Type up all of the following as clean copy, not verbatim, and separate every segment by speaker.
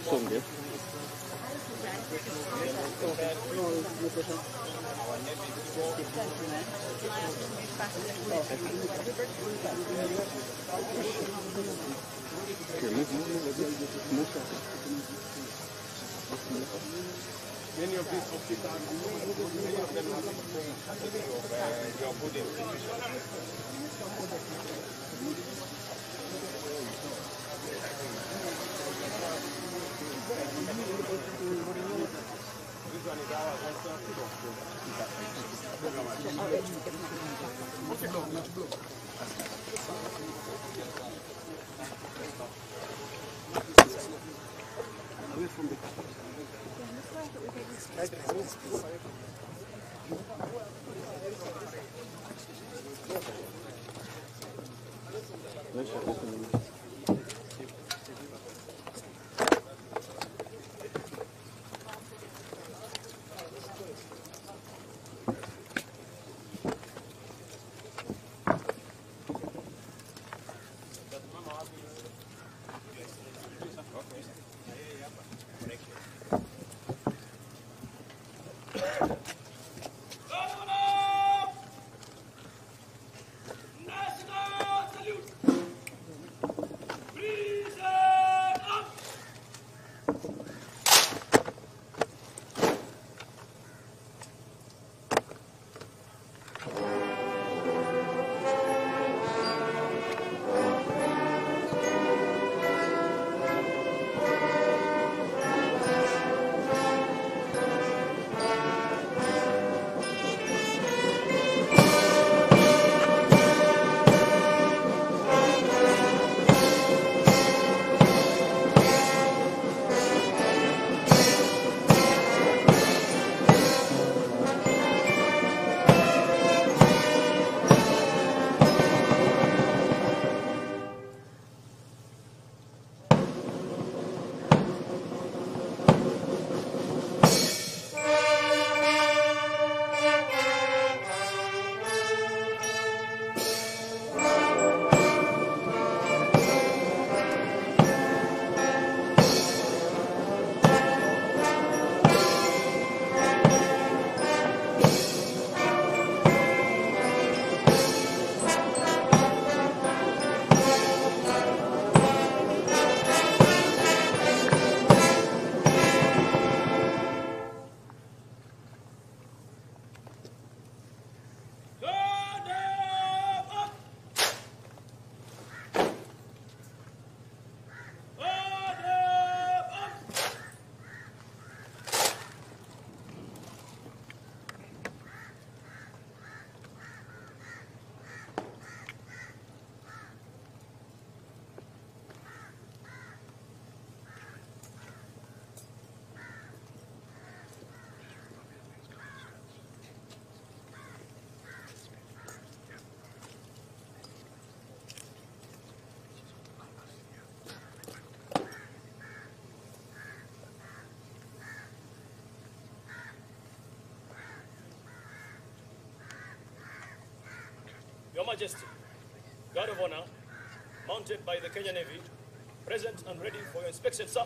Speaker 1: Songe.
Speaker 2: Many of these hospitals, many of them have been trained of your good institution. This one is ours away from the
Speaker 3: Your Majesty, Guard of Honor, mounted by the Kenya Navy, present and ready for your inspection, sir.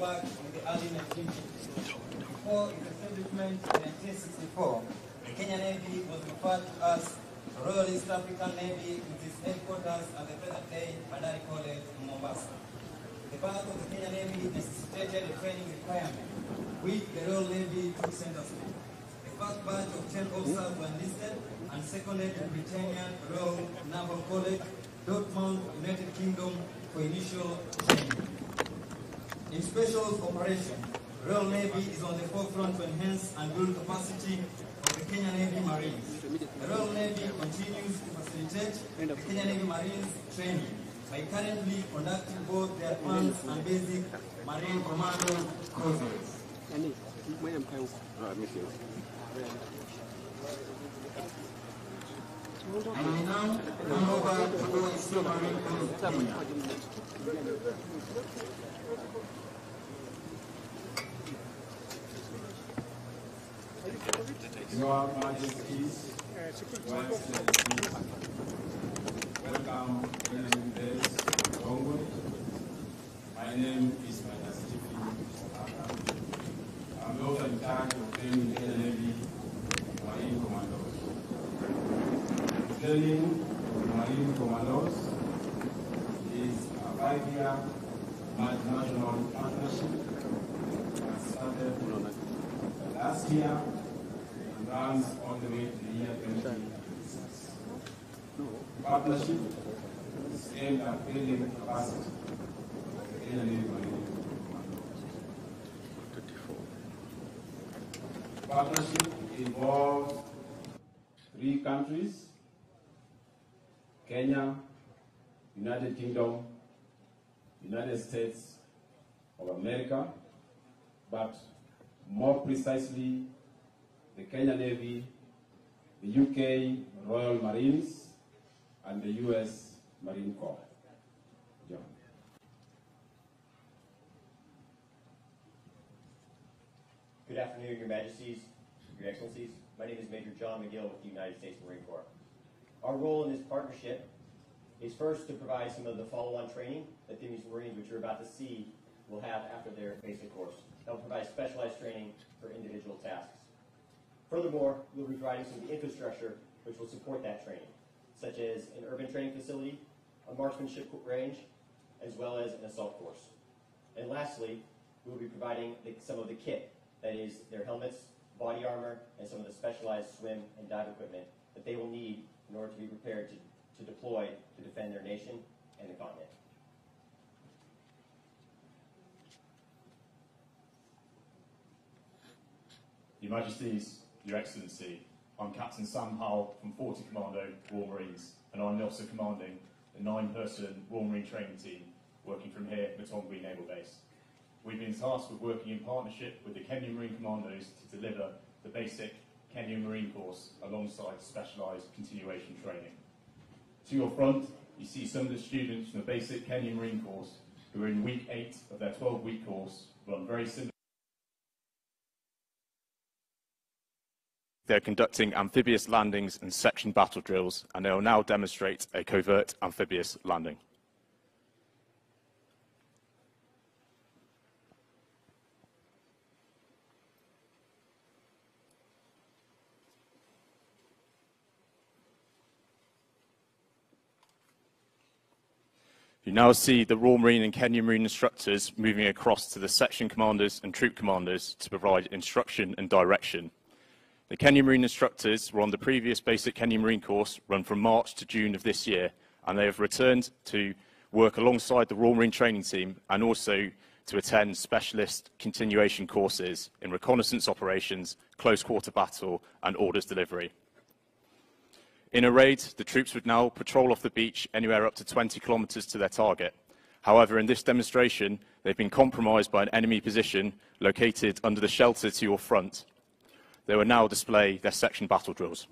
Speaker 1: back in the early 1950s. Before its establishment in 1964, the Kenya Navy was referred to as the Royal East African Navy, with its headquarters at the present-day Bandari College in Mombasa. The birth of the Kenya Navy necessitated a training requirement, which the Royal Navy took center stage. The first batch of 10 officers were enlisted and seconded to Britannian Royal Naval College, Dortmund, United Kingdom, for initial training. In special operations, Royal Navy is on the forefront to enhance and build capacity of the Kenya Navy Marines. The Royal Navy continues to facilitate the Kenya Navy Marines training by currently conducting both the advanced and basic Marine Commando courses. I will now hand over to OIC Marine Corps of Kenya.
Speaker 4: Your Majesties, Your Excellencies, welcome to Congo. My name is Major Stephen Okaka. I'm the officer in charge of training the Kenya Navy Marine Commandos. Training Marine Commandos is a 5-year multinational partnership that started last year and runs all the way to the year 2026. The partnership is aimed at building capacity of the Kenya Navy Marine Commandos. The partnership involves 3 countries: Kenya, United Kingdom, United States of America, but more precisely, the Kenya Navy, the UK Royal Marines, and the US Marine Corps. John.
Speaker 5: Good afternoon, Your Majesties, Your Excellencies. My name is Major John McGill with the United States Marine Corps. Our role in this partnership is first to provide some of the follow-on training that these Marines, which you're about to see, will have after their basic course. They'll provide specialized training for individual tasks. Furthermore, we'll be providing some of the infrastructure which will support that training, such as an urban training facility, a marksmanship range, as well as an assault course. And lastly, we'll be providing some of the kit, that is their helmets, body armor, and some of the specialized swim and dive equipment that they will need in order to be prepared to deploy to defend their nation and the continent.
Speaker 6: Your Majesties, Your Excellency, I'm Captain Sam Howell from 40 Commando Royal Marines, and I'm also commanding the 9-person Royal Marine training team working from here at Matongwi Naval Base. We've been tasked with working in partnership with the Kenya Marine Commandos to deliver the basic Kenya Marine course alongside specialised continuation training. To your front, you see some of the students from the basic Kenya Marine course who are in week 8 of their 12-week course, run very similar. They're conducting amphibious landings and section battle drills, and they will now demonstrate a covert amphibious landing. You now see the Royal Marine and Kenya Marine instructors moving across to the section commanders and troop commanders to provide instruction and direction. The Kenya Marine instructors were on the previous basic Kenya Marine course run from March to June of this year, and they have returned to work alongside the Royal Marine training team and also to attend specialist continuation courses in reconnaissance operations, close quarter battle and orders delivery. In a raid, the troops would now patrol off the beach anywhere up to 20 kilometres to their target. However, in this demonstration, they've been compromised by an enemy position located under the shelter to your front. They will now display their section battle drills.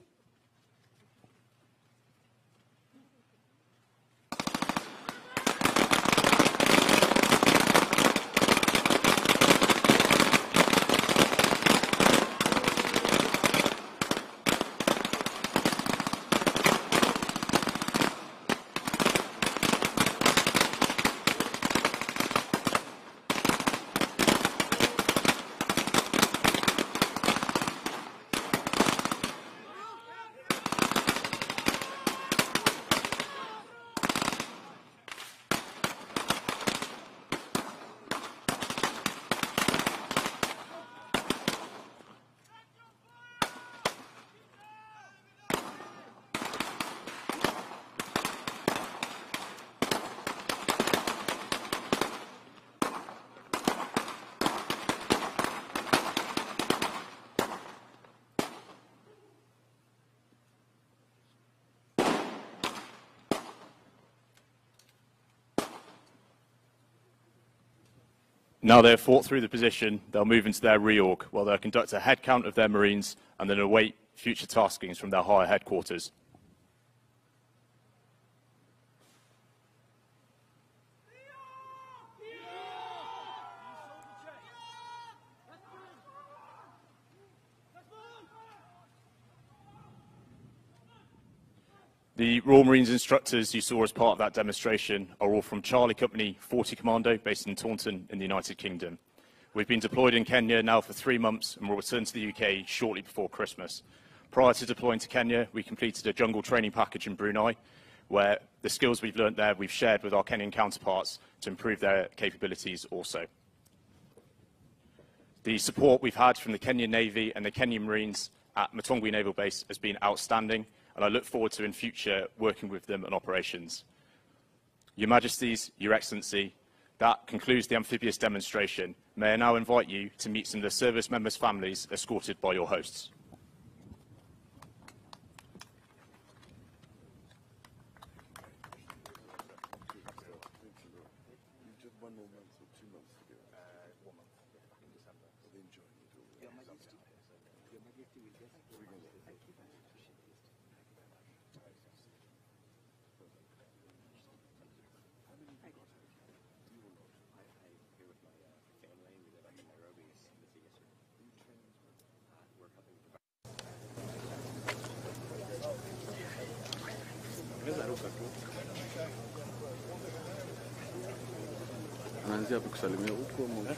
Speaker 6: Now they've fought through the position, they'll move into their reorg, where they'll conduct a head count of their Marines and then await future taskings from their higher headquarters. The Royal Marines instructors you saw as part of that demonstration are all from Charlie Company 40 Commando, based in Taunton in the United Kingdom. We've been deployed in Kenya now for 3 months and will return to the UK shortly before Christmas. Prior to deploying to Kenya, we completed a jungle training package in Brunei, where the skills we've learnt there we've shared with our Kenyan counterparts to improve their capabilities also. The support we've had from the Kenyan Navy and the Kenyan Marines at Matongwi Naval Base has been outstanding, and I look forward to in future working with them on operations. Your Majesties, Your Excellency, that concludes the amphibious demonstration. May I now invite you to meet some of the service members' families escorted by your hosts.
Speaker 2: Anaanzia hapo kusalimia huko Mungu.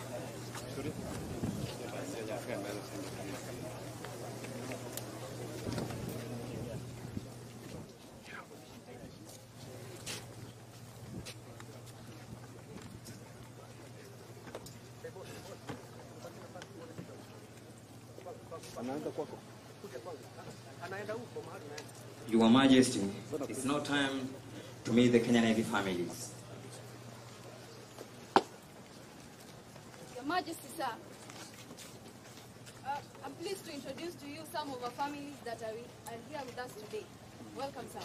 Speaker 1: Your Majesty, it's now time to meet the Kenya Navy families.
Speaker 7: Your Majesty, sir, I'm pleased to introduce to you some of our families that are here with us today. Welcome, sir.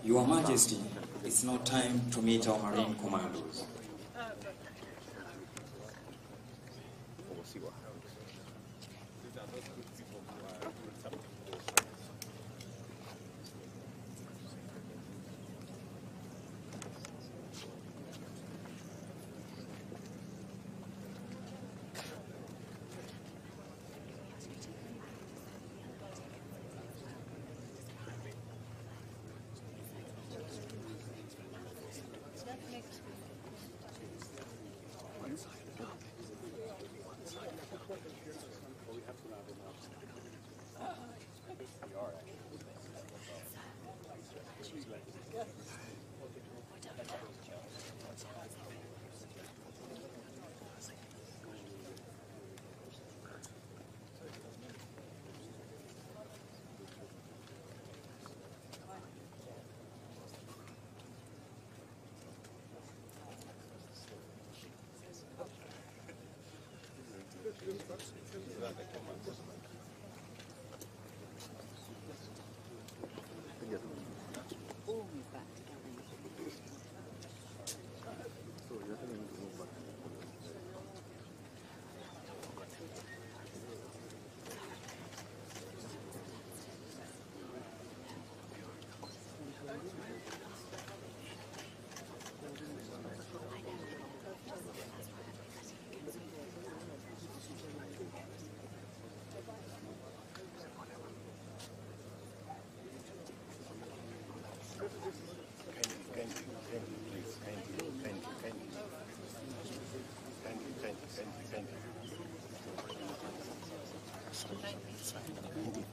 Speaker 8: Your Majesty, it's now time to meet our Marine Commandos.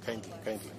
Speaker 2: Kindly.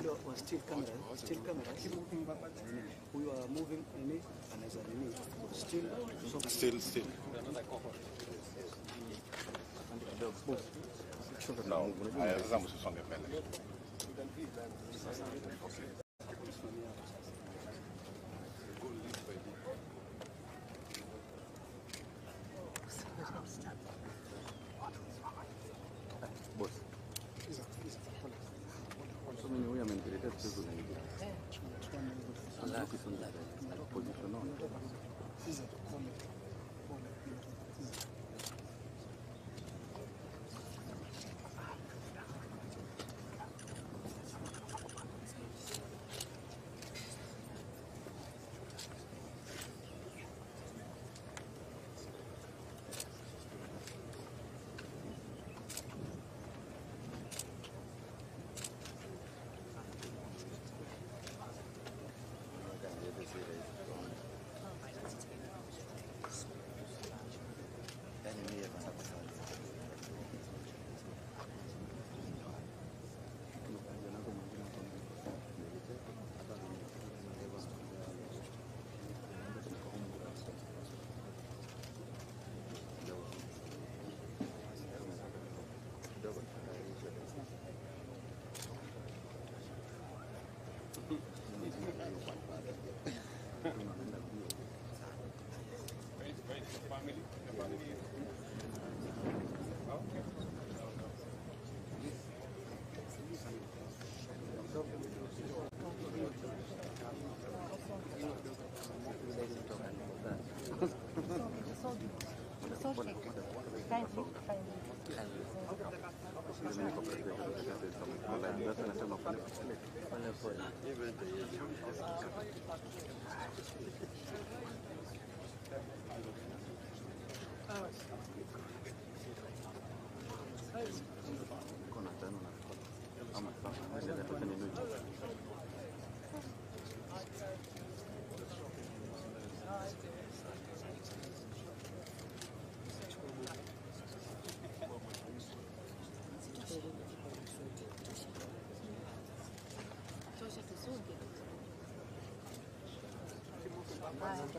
Speaker 9: wa still camera, huyu wa moving nini anaweza nini still
Speaker 2: no, sasa msisonge mbele.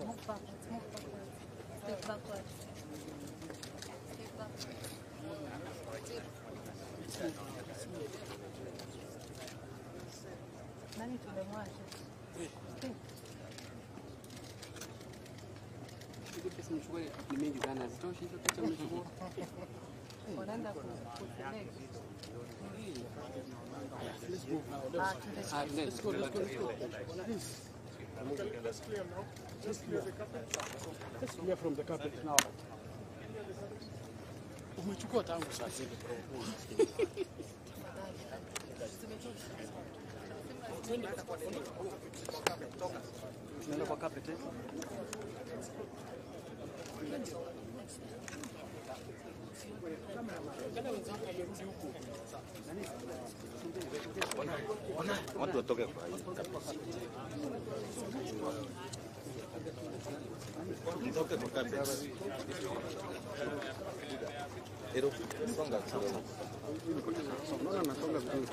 Speaker 7: Move backwards. Step backwards. Step backwards. Nani tumemwacha?
Speaker 9: Hizo pesa mchukue ni mingi sana, zitoshi hizo pesa mchukue.
Speaker 7: Wanaenda kuselect.
Speaker 9: Let's move now. Let's go.
Speaker 2: Let's clear now. Just clear the carpet.
Speaker 9: Let's clear from the carpet now. Umechukua tangu saa 6 tunaenda kwa carpet eh?
Speaker 2: Watu watoke kwa hii. Toke kwa carpet. Ero songa sana.
Speaker 9: Naona nasonga vizuri.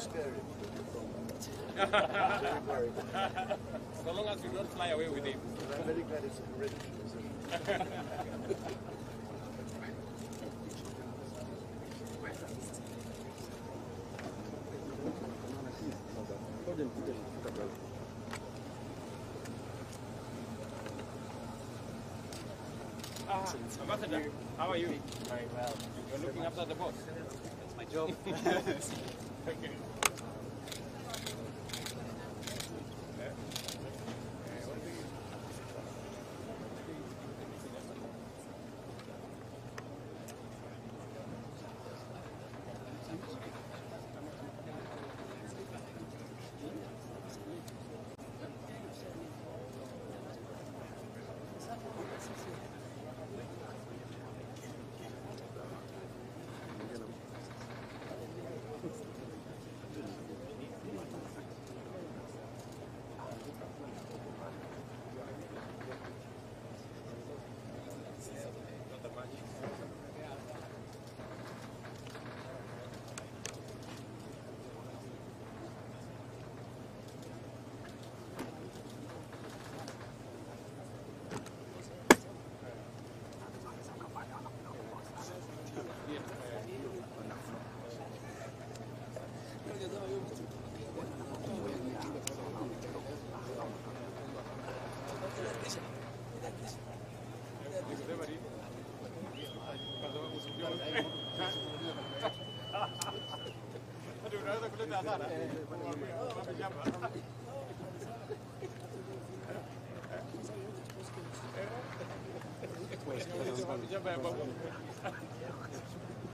Speaker 9: staring.
Speaker 2: So long as you don't fly away with him.
Speaker 9: I'm very glad it's ready.
Speaker 2: Ambassador, how are you? Very well. You're looking after the boss. That's my job. Okay.